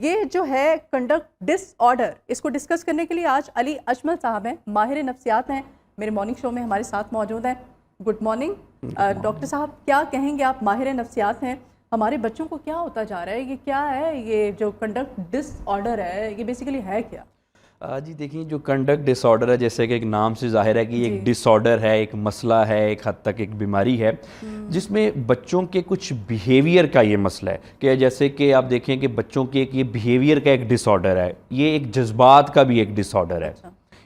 یہ جو ہے کنڈکٹ ڈس آرڈر، اس کو ڈسکس کرنے کے لیے آج علی اجمل صاحب ہیں، ماہر نفسیات ہیں، میرے مارننگ شو میں ہمارے ساتھ موجود ہیں۔ گڈ مارننگ ڈاکٹر صاحب، کیا کہیں گے آپ؟ ماہر نفسیات ہیں، ہمارے بچوں کو کیا ہوتا جا رہا ہے؟ یہ کیا ہے؟ یہ جو کنڈکٹ ڈس آرڈر ہے یہ بیسیکلی ہے کیا؟ جی دیکھیں، جو کنڈکٹ ڈس آرڈر ہے، جیسے کہ ایک نام سے ظاہر ہے کہ یہ ایک ڈس آرڈر ہے، ایک مسئلہ ہے، ایک حد تک ایک بیماری ہے جس میں بچوں کے کچھ بیہیویئر کا یہ مسئلہ ہے کہ جیسے کہ آپ دیکھیں کہ بچوں کے ایک یہ بیہیویئر کا ایک ڈس آرڈر ہے، یہ ایک جذبات کا بھی ایک ڈس آرڈر ہے۔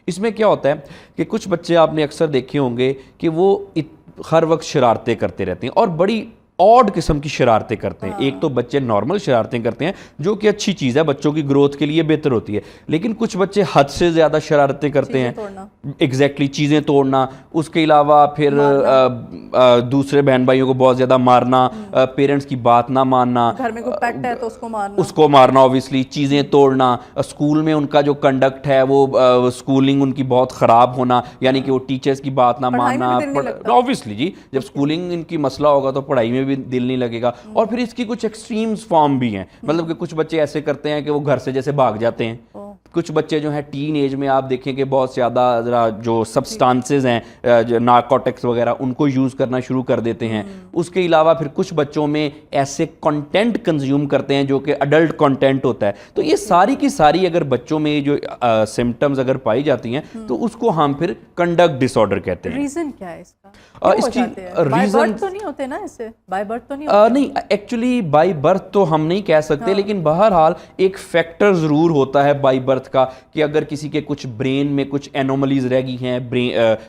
اس میں کیا ہوتا ہے کہ کچھ بچے آپ نے اکثر دیکھے ہوں گے کہ وہ ہر وقت شرارتیں کرتے رہتے ہیں اور بڑی آڈ قسم کی شرارتیں کرتے ہیں۔ ایک تو بچے نارمل شرارتیں کرتے ہیں جو کہ اچھی چیز ہے، بچوں کی گروتھ کے لیے بہتر ہوتی ہے، لیکن کچھ بچے حد سے زیادہ شرارتیں کرتے ہیں، ایگزیکٹلی چیزیں توڑنا، اس کے علاوہ پھر دوسرے بہن بھائیوں کو بہت زیادہ مارنا، پیرنٹس کی بات نہ ماننا، گھر میں کوئی پیٹ ہے تو اس کو مارنا اوبیسلی، چیزیں توڑنا، اسکول میں ان کا جو کنڈکٹ ہے وہ اسکولنگ ان کی بہت خراب ہونا، یعنی کہ وہ ٹیچرز کی بات نہ ماننا، اوبیسلی جی جب اسکولنگ ان کی مسئلہ ہوگا تو پڑھائی میں بھی دل نہیں لگے گا۔ اور پھر اس کی کچھ ایکسٹریمز فارم بھی ہیں، مطلب کہ کچھ بچے ایسے کرتے ہیں کہ وہ گھر سے جیسے بھاگ جاتے ہیں، کچھ بچے جو ہیں ٹین ایج میں آپ دیکھیں کہ بہت زیادہ ذرا جو سبسٹانسز ہیں، جو نارکوٹکس وغیرہ، ان کو یوز کرنا شروع کر دیتے ہیں۔ اس کے علاوہ پھر کچھ بچوں میں ایسے کنٹینٹ کنزیوم کرتے ہیں جو کہ اڈلٹ کنٹینٹ ہوتا ہے۔ تو یہ ساری کی ساری اگر بچوں میں جو سمپٹمز اگر پائی جاتی ہیں تو اس کو ہم پھر کنڈکٹ ڈس آرڈر کہتے ہیں۔ ریزن کیا ہے اس کا؟ اس کی ریزن تو نہیں ہوتے نا، اس سے بائی برتھ تو نہیں، ایکچولی بائی برتھ تو ہم نہیں کہہ سکتے، لیکن بہرحال ایک فیکٹر ضرور ہوتا ہے بائی برتھ کا کہ اگر کسی کے کچھ برین میں کچھ اینوملیز رہ گئی ہیں،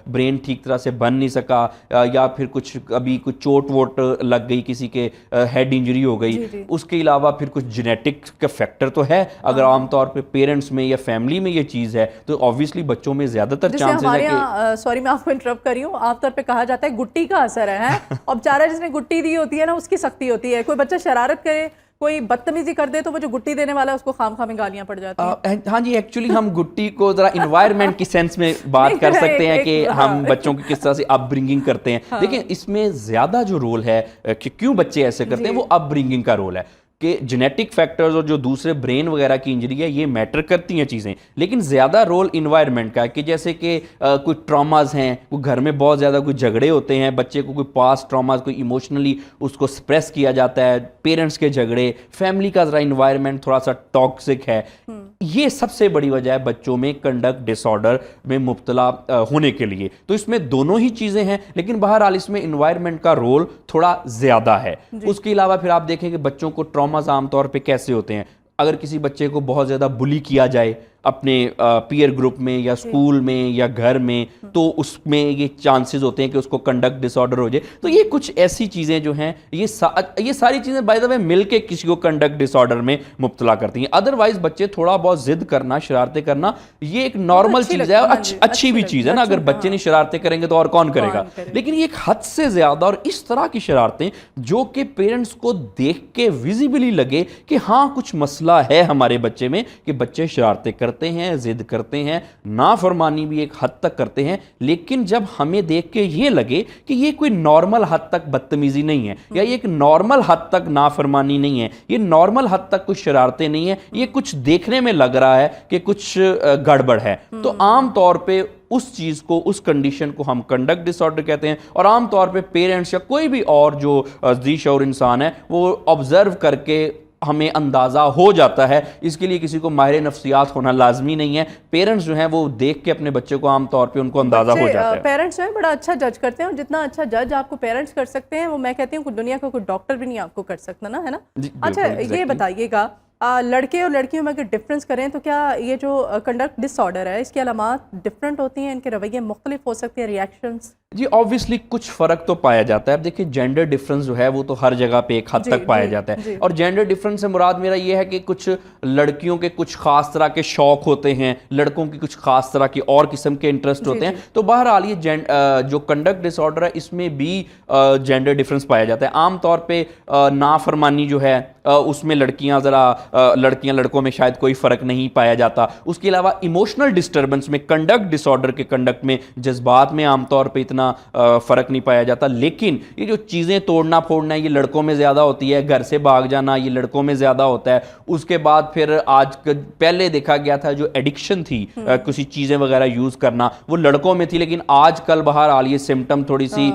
برین ٹھیک طرح سے بن نہیں سکا، یا پھر کچھ ابھی کچھ چوٹ ووٹ لگ گئی، کسی کے ہیڈ انجری ہو گئی، اس کے علاوہ پھر کچھ جینیٹک کا فیکٹر تو ہے۔ اگر عام طور پہ پیرنٹس میں یا فیملی میں یہ چیز ہے تو اوبویسلی بچوں میں زیادہ تر چانسز ہے کہ، سوری میں آپ کو انٹرپٹ کر رہی ہوں، عام طور پہ کہا جاتا ہے گٹی کا اثر ہے، اور بیچارہ جس نے گٹی دی ہوتی ہے نا اس کی سختی ہوتی ہے۔ کوئی بچہ شرارت کرے، کوئی بدتمیزی کر دے تو وہ جو گٹی دینے والا ہے اس کو خام خام میں گالیاں پڑ جاتی ہیں۔ ہاں جی، ایکچولی ہم گٹی کو ذرا انوائرمنٹ کی سینس میں بات کر سکتے ہیں کہ ہم بچوں کی کس طرح سے اپ برنگنگ کرتے ہیں۔ دیکھیں اس میں زیادہ جو رول ہے کہ کیوں بچے ایسے کرتے ہیں وہ اپ برنگنگ کا رول ہے، کہ جینیٹک فیکٹرز اور جو دوسرے برین وغیرہ کی انجری ہے یہ میٹر کرتی ہیں چیزیں، لیکن زیادہ رول انوائرمنٹ کا ہے کہ جیسے کہ کوئی ٹراماز ہیں، کوئی گھر میں بہت زیادہ کوئی جھگڑے ہوتے ہیں، بچے کو کوئی پاسٹ ٹراماز، کوئی ایموشنلی اس کو سپریس کیا جاتا ہے، پیرنٹس کے جھگڑے، فیملی کا ذرا انوائرمنٹ تھوڑا سا ٹاکسک ہے، یہ سب سے بڑی وجہ ہے بچوں میں کنڈکٹ ڈس آرڈر میں مبتلا ہونے کے لیے۔ تو اس میں دونوں ہی چیزیں ہیں، لیکن بہرحال اس میں انوائرمنٹ کا رول تھوڑا زیادہ ہے۔ اس کے علاوہ پھر آپ دیکھیں کہ بچوں کو ٹراماز عام طور پہ کیسے ہوتے ہیں، اگر کسی بچے کو بہت زیادہ بلی کیا جائے اپنے پیئر گروپ میں یا اسکول میں یا گھر میں، تو اس میں یہ چانسز ہوتے ہیں کہ اس کو کنڈکٹ ڈس آرڈر ہو جائے۔ تو یہ کچھ ایسی چیزیں جو ہیں، یہ ساری چیزیں بائی دا وے مل کے کسی کو کنڈکٹ ڈس آرڈر میں مبتلا کرتی ہیں۔ ادروائز بچے تھوڑا بہت ضد کرنا، شرارتیں کرنا، یہ ایک نارمل چیز ہے، اچھی بھی چیز ہے نا، اگر بچے نہیں شرارتیں کریں گے تو اور کون کرے گا، لیکن یہ ایک حد سے زیادہ اور اس طرح کی شرارتیں جو کہ پیرنٹس کو دیکھ کے ویزیبلی لگے کہ ہاں کچھ مسئلہ ہے ہمارے بچے میں، کہ بچے شرارتیں کرتے ہیں، ضد کرتے ہیں، نافرمانی بھی ایک حد تک کرتے ہیں، لیکن جب ہمیں دیکھ کے یہ لگے کہ یہ کوئی نارمل حد تک بدتمیزی نہیں ہے، یا یہ ایک نارمل حد تک نافرمانی نہیں ہے، یہ نارمل حد تک کچھ شرارتیں نہیں ہیں، یہ کچھ دیکھنے میں لگ رہا ہے کہ کچھ گڑبڑ ہے، تو عام طور پہ اس چیز کو، اس کنڈیشن کو ہم کنڈکٹ ڈس آرڈر کہتے ہیں۔ اور عام طور پہ پیرنٹس یا کوئی بھی اور جو ذی شعور انسان ہے وہ آبزرو کر کے ہمیں اندازہ ہو جاتا ہے، اس کے لیے کسی کو ماہر نفسیات ہونا لازمی نہیں ہے، پیرنٹس جو ہیں وہ دیکھ کے اپنے بچے کو عام طور پہ ان کو اندازہ ہو جاتا ہے۔ پیرنٹس جو ہیں بڑا اچھا جج کرتے ہیں، اور جتنا اچھا جج آپ کو پیرنٹس کر سکتے ہیں وہ میں کہتی ہوں کہ دنیا کا کوئی ڈاکٹر بھی نہیں آپ کو کر سکتا نا، ہے نا۔ اچھا یہ بتائیے گا، لڑکے اور لڑکیوں میں اگر ڈفرینس کریں تو کیا یہ جو کنڈکٹ ڈس آرڈر ہے اس کی علامات ڈفرینٹ ہوتی ہیں، ان کے رویے مختلف ہو سکتے ہیں، ریئیکشنز؟ جی آبویسلی کچھ فرق تو پایا جاتا ہے۔ اب دیکھیں جینڈر ڈفرنس جو ہے وہ تو ہر جگہ پہ ایک حد تک پایا جاتا ہے، اور جینڈر ڈفرنس سے مراد میرا یہ ہے کہ کچھ لڑکیوں کے کچھ خاص طرح کے شوق ہوتے ہیں، لڑکوں کی کچھ خاص طرح کی اور قسم کے انٹرسٹ ہوتے ہیں، تو بہرحال یہ جو کنڈکٹ ڈس آرڈر ہے اس میں بھی جینڈر ڈفرنس پایا جاتا ہے۔ عام طور پہ نافرمانی جو ہے اس میں لڑکیاں لڑکوں میں شاید کوئی فرق نہیں پایا جاتا۔ اس کے علاوہ ایموشنل ڈسٹربنس میں کنڈکٹ ڈس آرڈر کے کنڈکٹ میں جذبات میں عام طور پہ اتنا اتنا فرق نہیں پایا جاتا. لیکن یہ جو چیزیں توڑنا پھوڑنا یہ لڑکوں میں زیادہ ہوتی ہے, گھر سے بھاگ جانا یہ لڑکوں میں زیادہ ہوتا ہے. اس کے بعد پھر آج پہلے دیکھا گیا تھا جو ایڈکشن تھی کسی چیزیں وغیرہ یوز کرنا وہ لڑکوں میں تھی, لیکن آج کل بہرحال یہ سمٹم تھوڑی سی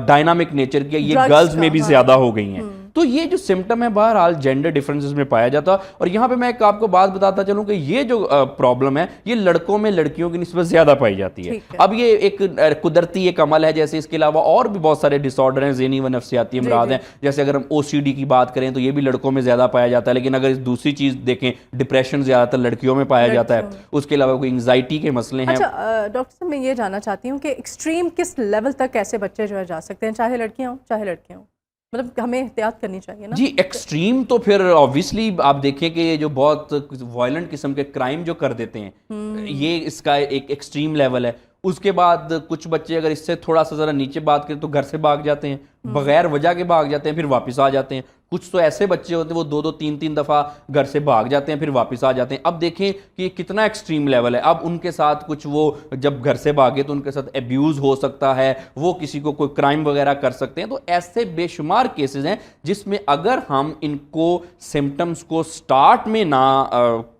ڈائنامک نیچر کی یہ گرلز میں بھی زیادہ ہو گئی ہیں. تو یہ جو سمٹم ہے بہرحال جینڈر ڈیفرنسز میں پایا جاتا. اور یہاں پہ میں ایک آپ کو بات بتاتا چلوں کہ یہ جو پرابلم ہے یہ لڑکوں میں لڑکیوں کی نسبت زیادہ پائی جاتی ہے. اب یہ ایک قدرتی ایک عمل ہے, جیسے اس کے علاوہ اور بھی بہت سارے ڈس آرڈر ہیں, ذہنی و نفسیاتی امراض ہیں. جیسے اگر ہم او سی ڈی کی بات کریں تو یہ بھی لڑکوں میں زیادہ پایا جاتا ہے, لیکن اگر اس دوسری چیز دیکھیں ڈپریشن زیادہ تر لڑکیوں میں پایا جاتا ہے. اس کے علاوہ کوئی انگزائٹی کے مسئلے ہیں. اچھا ڈاکٹر صاحب میں یہ جاننا چاہتی ہوں کہ ایکسٹریم کس لیول تک ایسے بچے جو ہے جا سکتے ہیں, چاہے لڑکیاں ہوں چاہے لڑکے ہوں, مطلب ہمیں احتیاط کرنی چاہیے نا؟ جی ایکسٹریم تو پھر آبویسلی آپ دیکھیں کہ یہ جو بہت وائلنٹ قسم کے کرائم جو کر دیتے ہیں یہ اس کا ایک ایکسٹریم لیول ہے. اس کے بعد کچھ بچے اگر اس سے تھوڑا سا ذرا نیچے بات کریں تو گھر سے بھاگ جاتے ہیں, بغیر وجہ کے بھاگ جاتے ہیں, پھر واپس آ جاتے ہیں. کچھ تو ایسے بچے ہوتے ہیں وہ 2-2 3-3 دفعہ گھر سے بھاگ جاتے ہیں پھر واپس آ جاتے ہیں. اب دیکھیں کہ یہ کتنا ایکسٹریم لیول ہے. اب ان کے ساتھ کچھ وہ جب گھر سے بھاگے تو ان کے ساتھ ایبیوز ہو سکتا ہے, وہ کسی کو کوئی کرائم وغیرہ کر سکتے ہیں. تو ایسے بے شمار کیسز ہیں جس میں اگر ہم ان کو سمٹمز کو سٹارٹ میں نہ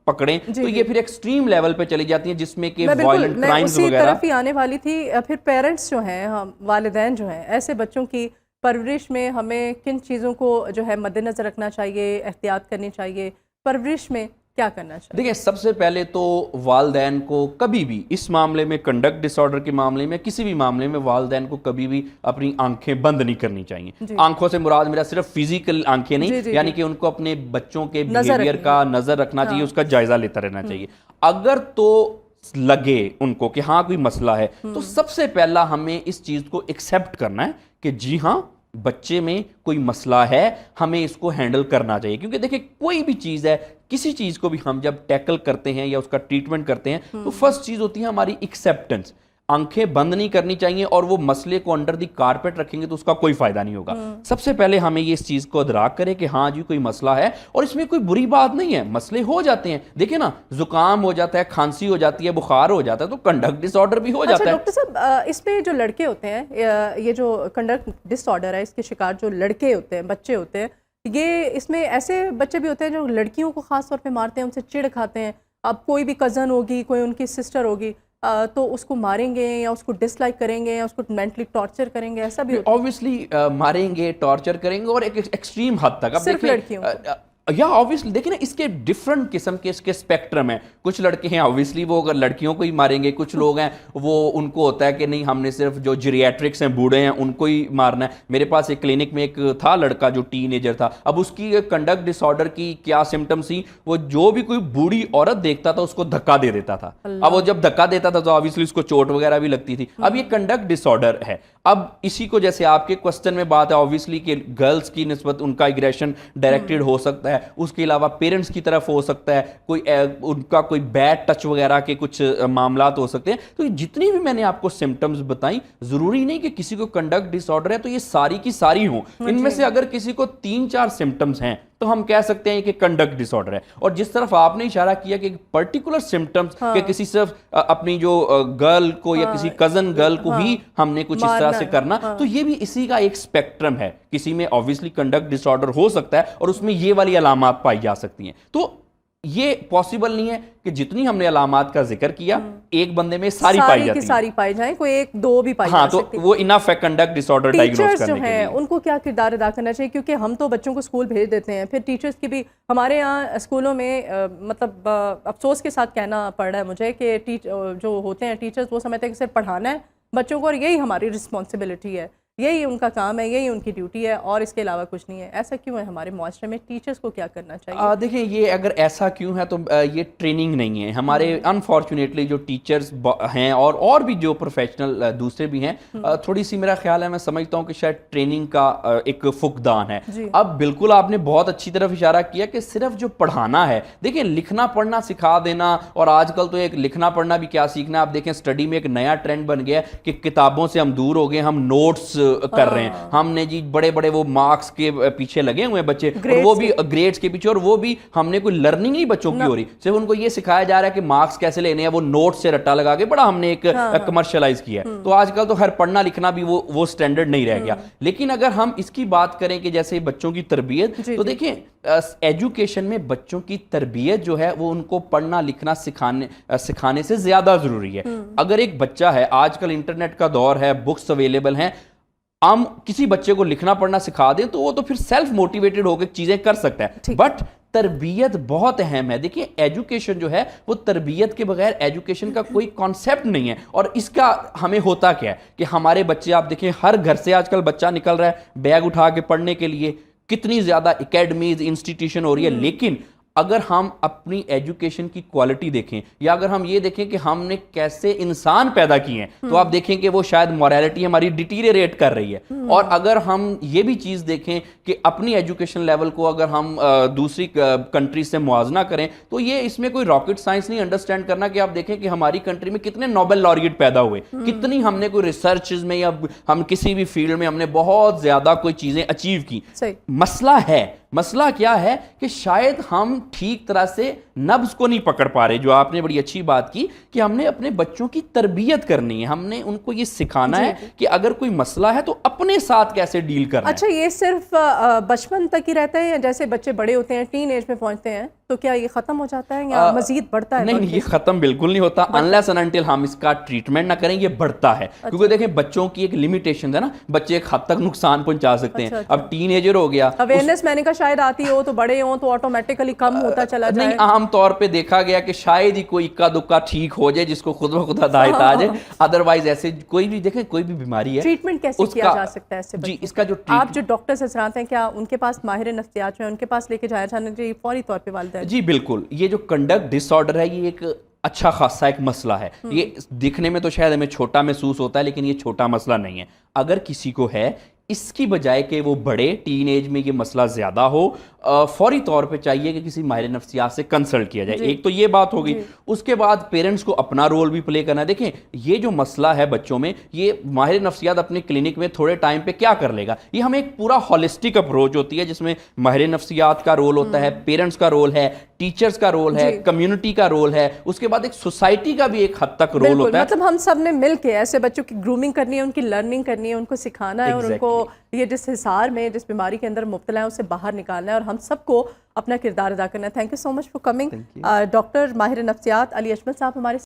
پکڑیں تو یہ پھر ایکسٹریم لیول پہ چلی جاتی ہیں جس میں کہ وائلنٹ کرائمز وغیرہ. اسی طرف ہی آنے والی تھی. پھر پیرنٹس جو ہیں, والدین جو ہیں, ایسے بچوں کی پرورش میں ہمیں کن چیزوں کو جو ہے مد نظر رکھنا چاہیے, احتیاط کرنی چاہیے, پرورش میں کیا کرنا چاہیے؟ دیکھیں سب سے پہلے تو والدین کو کبھی بھی اس معاملے میں کنڈکٹ ڈس آرڈر کے معاملے میں کسی بھی معاملے میں والدین کو کبھی بھی اپنی آنکھیں بند نہیں کرنی چاہیے. آنکھوں سے مراد میرا صرف فزیکل آنکھیں نہیں, یعنی کہ ان کو اپنے بچوں کے بیہیویئر کا نظر رکھنا چاہیے, اس کا جائزہ لیتا رہنا چاہیے. اگر تو لگے ان کو کہ ہاں کوئی مسئلہ ہے تو سب سے پہلا ہمیں اس چیز کو ایکسیپٹ کرنا ہے کہ جی ہاں بچے میں کوئی مسئلہ ہے, ہمیں اس کو ہینڈل کرنا چاہیے. کیونکہ دیکھیں کوئی بھی چیز ہے, کسی چیز کو بھی ہم جب ٹیکل کرتے ہیں یا اس کا ٹریٹمنٹ کرتے ہیں تو فرسٹ چیز ہوتی ہے ہماری ایکسیپٹنس. آنکھیں بند نہیں کرنی چاہیے اور وہ مسئلے کو انڈر دی کارپیٹ رکھیں گے تو اس کا کوئی فائدہ نہیں ہوگا. سب سے پہلے ہمیں یہ اس چیز کو ادراک کرے کہ ہاں جی کوئی مسئلہ ہے اور اس میں کوئی بری بات نہیں ہے, مسئلے ہو جاتے ہیں. دیکھیں نا زکام ہو جاتا ہے, کھانسی ہو جاتی ہے, بخار ہو جاتا ہے, تو کنڈکٹ ڈس آرڈر بھی ہو جاتا ہے. ڈاکٹر صاحب اس میں جو لڑکے ہوتے ہیں, یہ جو کنڈکٹ ڈس آرڈر ہے اس کے شکار جو لڑکے ہوتے ہیں, بچے ہوتے ہیں, یہ اس میں ایسے بچے بھی ہوتے ہیں جو لڑکیوں کو خاص طور پہ مارتے ہیں, ان سے چڑ کھاتے ہیں. اب کوئی بھی کزن ہوگی, کوئی ان کی سسٹر ہوگی, تو اس کو ماریں گے یا اس کو ڈس لائک کریں گے یا اس کو مینٹلی ٹارچر کریں گے, ایسا بھی obviously ماریں گے, ٹارچر کریں گے اور ایک ایکسٹریم حد تک. اب صرف لڑکیوں یا obviously دیکھیں نا اس کے ڈفرنٹ قسم کے اس کے اسپیکٹرم ہیں. کچھ لڑکے ہیں obviously وہ اگر لڑکیوں کو ہی ماریں گے, کچھ لوگ ہیں وہ ان کو ہوتا ہے کہ نہیں ہم نے صرف جو جیریاٹرکس ہیں بوڑھے ہیں ان کو ہی مارنا ہے. میرے پاس ایک کلینک میں ایک تھا لڑکا جو ٹین ایجر تھا, اب اس کی کنڈکٹ ڈس آرڈر کی کیا سمٹمس تھی, وہ جو بھی کوئی بوڑھی عورت دیکھتا تھا اس کو دھکا دے دیتا تھا. اب وہ جب دھکا دیتا تھا تو obviously اس کو چوٹ وغیرہ بھی لگتی تھی. اب یہ کنڈکٹ ڈس آرڈر ہے. اب اسی کو جیسے آپ کے کوسچن میں بات ہے obviously کہ گرلز کی نسبت ان کا ایگریشن ڈائریکٹڈ ہو سکتا ہے, اس کے علاوہ پیرنٹس کی طرف ہو سکتا ہے, کوئی ان کا کوئی بیڈ ٹچ وغیرہ کے کچھ معاملات ہو سکتے ہیں. تو یہ جتنی بھی میں نے آپ کو سمٹمز بتائیں, ضروری نہیں کہ کسی کو کنڈکٹ ڈس آرڈر ہے تو یہ ساری کی ساری ہوں. ان میں سے اگر کسی کو 3-4 سمٹمز ہیں تو ہم کہہ سکتے ہیں کہ کنڈکٹ ڈس آرڈر ہے. اور جس طرف آپ نے اشارہ کیا کہ پرٹیکولر سمٹمز کہ کسی صرف اپنی جو گرل کو یا کسی کزن گرل کو بھی ہم نے کچھ اس طرح سے کرنا, تو یہ بھی اسی کا ایک سپیکٹرم ہے. کسی میں obviously کنڈکٹ ڈس آرڈر ہو سکتا ہے اور اس میں یہ والی علامات پائی جا سکتی ہیں. تو یہ پاسبل نہیں ہے کہ جتنی ہم نے علامات کا ذکر کیا ایک بندے میں ساری پائی جاتی ہیں, ساری پائی جائیں, کوئی 1-2 بھی پائی جا سکتی. تو وہ انف ہے کنڈکٹ ڈس آرڈر ڈائگنوز کرنے کے لیے. ان کو کیا کردار ادا کرنا چاہیے, کیونکہ ہم تو بچوں کو اسکول بھیج دیتے ہیں, پھر ٹیچرز کی بھی ہمارے یہاں اسکولوں میں مطلب افسوس کے ساتھ کہنا پڑ رہا ہے مجھے کہ جو ہوتے ہیں ٹیچرز وہ سمجھتے ہیں کہ صرف پڑھانا ہے بچوں کو اور یہی ہماری رسپانسبلٹی ہے, یہی ان کا کام ہے, یہی ان کی ڈیوٹی ہے اور اس کے علاوہ کچھ نہیں ہے. ایسا کیوں ہے ہمارے معاشرے میں, ٹیچرز کو کیا کرنا چاہیے؟ دیکھیں یہ اگر ایسا کیوں ہے تو یہ ٹریننگ نہیں ہے ہمارے. انفارچونیٹلی جو ٹیچرز ہیں اور بھی جو پروفیشنل دوسرے بھی ہیں, تھوڑی سی میرا خیال ہے, میں سمجھتا ہوں کہ شاید ٹریننگ کا ایک فقدان ہے. اب بالکل آپ نے بہت اچھی طرف اشارہ کیا کہ صرف جو پڑھانا ہے, دیکھیں لکھنا پڑھنا سکھا دینا, اور آج کل تو ایک لکھنا پڑھنا بھی کیا سیکھنا. آپ دیکھیں اسٹڈی میں ایک نیا ٹرینڈ بن گیا ہے کہ کتابوں سے ہم دور ہو گئے, ہم نوٹس کر رہے ہیں, ہم نے جی بڑے بڑے وہ مارکس کے پیچھے لگے ہوئے ہیں بچے, اور وہ بھی گریڈز کے پیچھے, اور وہ بھی ہم نے کوئی لرننگ نہیں بچوں کی ہو رہی, صرف ان کو یہ سکھایا جا رہا ہے کہ مارکس کیسے لینے ہیں, وہ نوٹ سے رٹا لگا کے بڑا ہم نے ایک کمرشلائز کیا ہے. تو آج کل تو ہر پڑھنا لکھنا بھی وہ سٹینڈرڈ نہیں رہ گیا. لیکن اگر ہم اس کی بات کریں کہ جیسے بچوں کی تربیت, تو دیکھیں ایجوکیشن میں بچوں کی تربیت جو ہے وہ ان کو پڑھنا لکھنا سکھانے سے زیادہ ضروری ہے. اگر ایک بچہ ہے, آج کل انٹرنیٹ کا دور ہے, بکس اویلیبل ہیں, ہم کسی بچے کو لکھنا پڑھنا سکھا دیں تو وہ تو پھر سیلف موٹیویٹڈ ہو کے چیزیں کر سکتا ہے. بٹ تربیت بہت اہم ہے. دیکھیں ایجوکیشن جو ہے وہ تربیت کے بغیر ایجوکیشن کا کوئی کانسیپٹ نہیں ہے. اور اس کا ہمیں ہوتا کیا ہے کہ ہمارے بچے, آپ دیکھیں ہر گھر سے آج کل بچہ نکل رہا ہے بیگ اٹھا کے پڑھنے کے لیے, کتنی زیادہ اکیڈمیز انسٹیٹیوشن ہو رہی ہے. لیکن اگر ہم اپنی ایجوکیشن کی کوالٹی دیکھیں, یا اگر ہم یہ دیکھیں کہ ہم نے کیسے انسان پیدا کیے ہیں, تو آپ دیکھیں کہ وہ شاید موریلٹی ہماری ڈیٹیریٹ کر رہی ہے. اور اگر ہم یہ بھی چیز دیکھیں کہ اپنی ایجوکیشن لیول کو اگر ہم دوسری کنٹری سے موازنہ کریں, تو یہ اس میں کوئی راکٹ سائنس نہیں انڈرسٹینڈ کرنا کہ آپ دیکھیں کہ ہماری کنٹری میں کتنے نوبل لاریٹ پیدا ہوئے, کتنی ہم نے کوئی ریسرچز میں یا ہم کسی بھی فیلڈ میں ہم نے بہت زیادہ کوئی چیزیں اچیو کی. مسئلہ کیا ہے کہ شاید ہم ٹھیک طرح سے نبض کو نہیں پکڑ پا رہے, جو آپ نے بڑی اچھی بات کی کہ ہم نے اپنے بچوں کی تربیت کرنی ہے, ہم نے ان کو یہ سکھانا ہے کہ اگر کوئی مسئلہ ہے تو اپنے ساتھ کیسے ڈیل کرنا ہے. اچھا, یہ صرف بچپن تک ہی رہتا ہے, یا جیسے بچے بڑے ہوتے ہیں, ٹین ایج میں پہنچتے ہیں, تو کیا یہ ختم ہو جاتا ہے یا مزید بڑھتا ہے؟ نہیں, یہ ختم بالکل نہیں ہوتا unless and until ہم اس کا ٹریٹمنٹ نہ کریں, یہ بڑھتا ہے. کیونکہ دیکھیں بچوں کی ایک لمیٹیشن ہے نا, بچے ایک حد تک نقصان پہنچا سکتے ہیں. اب ٹین ایجر ہو گیا, اویئرنیس میں نے کہا شاید آتی ہو تو بڑے ہوں تو آٹومیٹکلی کم ہوتا چلا جائے. نہیں, عام طور پہ دیکھا گیا کہ شاید ہی کوئی اکا دکا ٹھیک ہو جائے جس کو خود بخود ہدایت آ جائے. ادروائز ایسے کوئی بھی دیکھیں کوئی بھی بیماری ہے, ٹریٹمنٹ کیسے کیا جا سکتا ہے ایسے؟ جی, اس کا جو آپ جو ڈاکٹر حضرات ہیں, کیا ان کے پاس ماہر نفسیات جو ہیں ان کے پاس لے کے جایا جانا چاہیے فوری طور پہ والدین؟ جی بالکل. یہ جو کنڈکٹ ڈس آرڈر ہے, یہ ایک اچھا خاصا ایک مسئلہ ہے. یہ دکھنے میں تو شاید ہمیں چھوٹا محسوس ہوتا ہے, لیکن یہ چھوٹا مسئلہ نہیں ہے. اگر کسی کو ہے, اس کی بجائے کہ وہ بڑے ٹین ایج میں یہ مسئلہ زیادہ ہو, فوری طور پہ چاہیے کہ کسی ماہر نفسیات سے کنسلٹ کیا جائے. ایک تو یہ بات ہوگی. اس کے بعد پیرنٹس کو اپنا رول بھی پلے کرنا ہے. دیکھیں یہ جو مسئلہ ہے بچوں میں, یہ ماہر نفسیات اپنے کلینک میں تھوڑے ٹائم پہ کیا کر لے گا, یہ ہمیں ایک پورا ہولسٹک اپروچ ہوتی ہے جس میں ماہر نفسیات کا رول ہوتا ہے, پیرنٹس کا رول ہے, ٹیچرز کا رول ہے, کمیونٹی کا رول ہے, اس کے بعد ایک سوسائٹی کا بھی ایک حد تک رول ہوتا ہے. مطلب ہم سب نے مل کے ایسے بچوں کی گرومنگ کرنی ہے, ان کی لرننگ کرنی ہے, ان کو سکھانا ہے, اور ان کو یہ جس حصار میں جس بیماری کے اندر مبتلا ہے اسے باہر نکالنا ہے, اور ہم سب کو اپنا کردار ادا کرنا ہے. Thank you so much for coming. Doctor ماہر نفسیات علی اجمل صاحب ہمارے